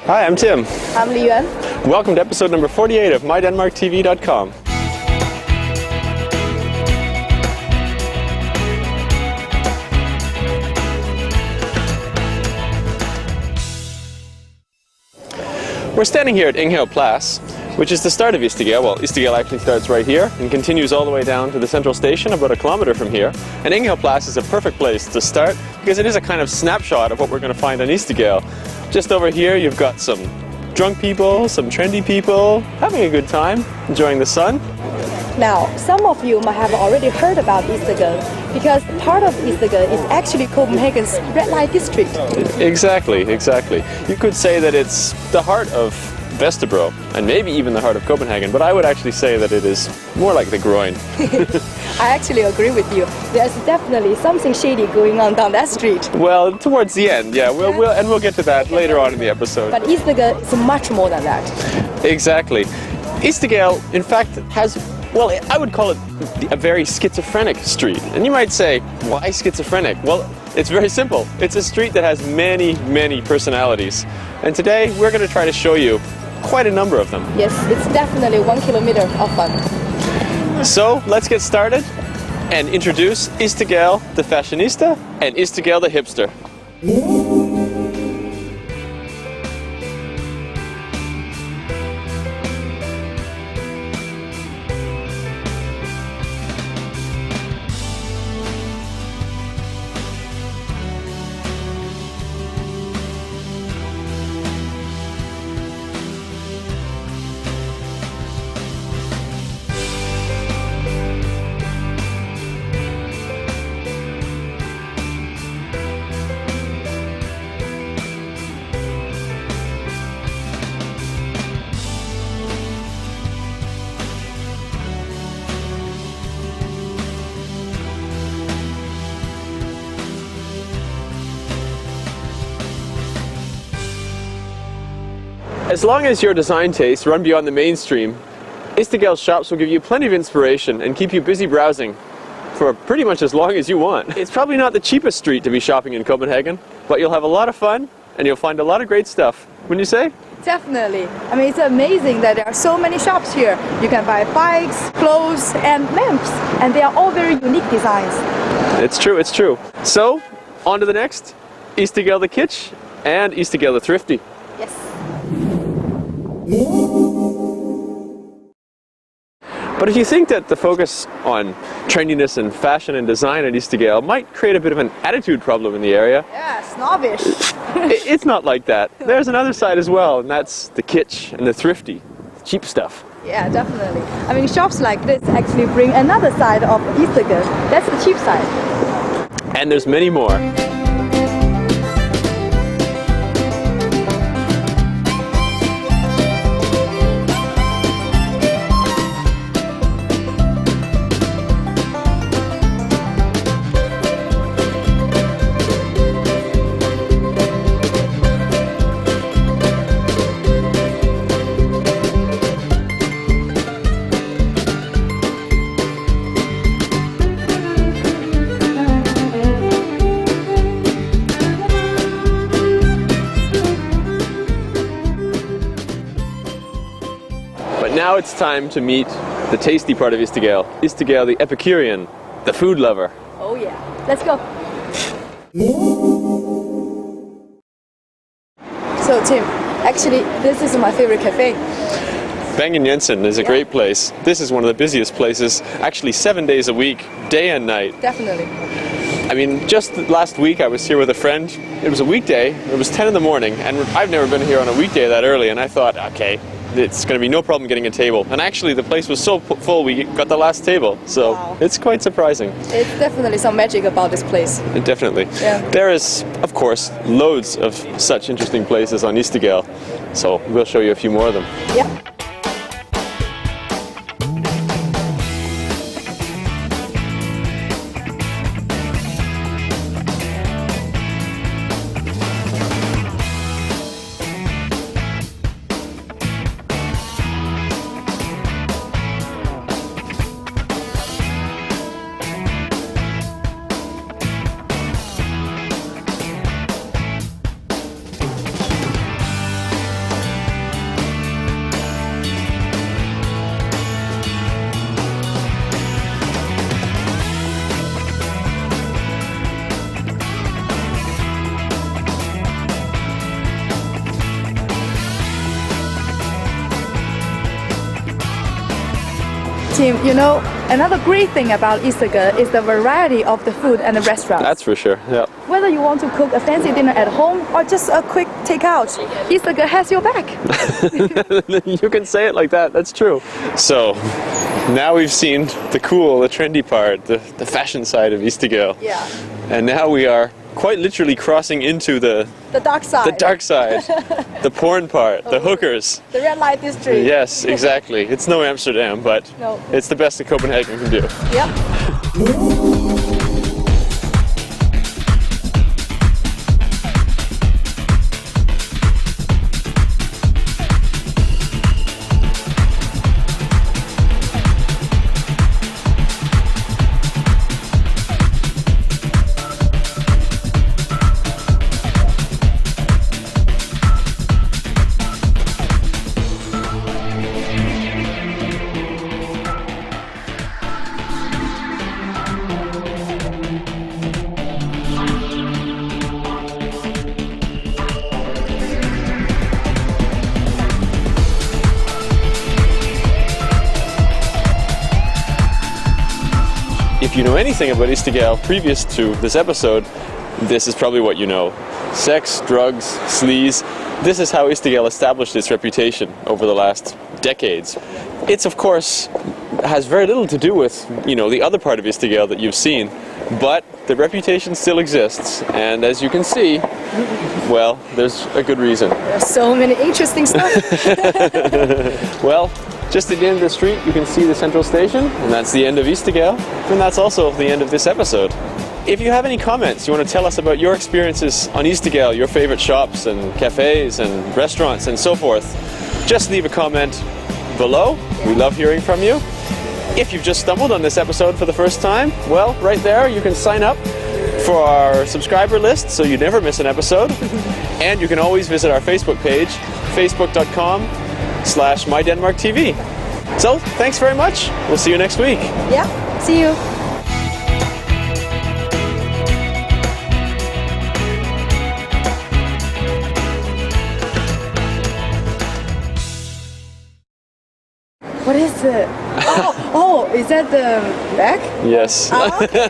Hi, I'm Tim. I'm Liyuan. Welcome to episode number 48 of MyDenmarkTV.com. We're standing here at Inghav Plads, which is the start of Istedgade. Well, Istedgade actually starts right here and continues all the way down to the central station about a kilometer from here. And Inghav Plads is a perfect place to start because it is a kind of snapshot of what we're going to find on Istedgade. Just over here you've got some drunk people, some trendy people, having a good time, enjoying the sun. Now, some of you might have already heard about Istedgade because part of Istedgade is actually Copenhagen's red light district. Exactly. You could say that it's the heart of Vesterbro and maybe even the heart of Copenhagen, but I would actually say that it is more like the groin. I actually agree with you. There's definitely something shady going on down that street. Well, towards the end, yeah, we'll get to that later on in the episode. But Istedgade is much more than that. Exactly. Istedgade, in fact, has, well, I would call it a very schizophrenic street. And you might say, why schizophrenic? Well, it's very simple. It's a street that has many personalities. And today we're going to try to show you quite a number of them. Yes, it's definitely 1 kilometer of fun. So let's get started and introduce Istedgade the fashionista and Istedgade the hipster. As long as your design tastes run beyond the mainstream, Istedgade's shops will give you plenty of inspiration and keep you busy browsing for pretty much as long as you want. It's probably not the cheapest street to be shopping in Copenhagen, but you'll have a lot of fun and you'll find a lot of great stuff. Wouldn't you say? Definitely. I mean, it's amazing that there are so many shops here. You can buy bikes, clothes and lamps, and they are all very unique designs. It's true. So, on to the next, Istedgade the kitsch and Istedgade the thrifty. Yes. But if you think that the focus on trendiness and fashion and design at Istedgade might create a bit of an attitude problem in the area, Yeah, snobbish. it's not like that. There's another side as well, and that's the kitsch and the thrifty, cheap stuff. Yeah, definitely. I mean, shops like this actually bring another side of Istedgade. That's the cheap side. And there's many more. Now it's time to meet the tasty part of Istedgade. Istedgade the Epicurean, the food lover. Oh yeah, let's go. So Tim, actually this is my favorite cafe. Bang & Jensen is a great place. This is one of the busiest places, actually 7 days a week, day and night. Definitely. I mean, just last week I was here with a friend. It was a weekday, it was 10 in the morning, and I've never been here on a weekday that early, and I thought, okay, it's going to be no problem getting a table. And actually the place was so full we got the last table, so wow. It's quite surprising. It's definitely some magic about this place. Definitely. Yeah. There is, of course, loads of such interesting places on Istedgade, so we'll show you a few more of them. Yeah. Tim, you know, another great thing about Istedgade is the variety of the food and the restaurants. That's for sure, yeah. Whether you want to cook a fancy dinner at home or just a quick takeout, Istedgade has your back. You can say it like that, that's true. So, now we've seen the cool, the trendy part, the fashion side of Istedgade. Yeah. And now we are quite literally crossing into the dark side. The dark side. The porn part, the hookers. The red light district. Yes, exactly. It's no Amsterdam, but No. it's the best that Copenhagen can do. Yep. If you know anything about Istedgade previous to this episode, this is probably what you know. Sex, drugs, sleaze. This is how Istedgade established its reputation over the last decades. It's, of course, has very little to do with, you know, the other part of Istedgade that you've seen, but the reputation still exists, and as you can see, well, there's a good reason. There's so many interesting stuff. Well, just at the end of the street you can see the central station, and that's the end of Istedgade, and that's also the end of this episode. If you have any comments, you want to tell us about your experiences on Istedgade, your favorite shops and cafes and restaurants and so forth, just leave a comment below. We love hearing from you. If you've just stumbled on this episode for the first time, well, right there you can sign up for our subscriber list so you never miss an episode. And you can always visit our Facebook page, facebook.com/MyDenmarkTV. So, thanks very much. We'll see you next week. Yeah, see you. What is it? Oh, is that the back? Yes. Oh, okay.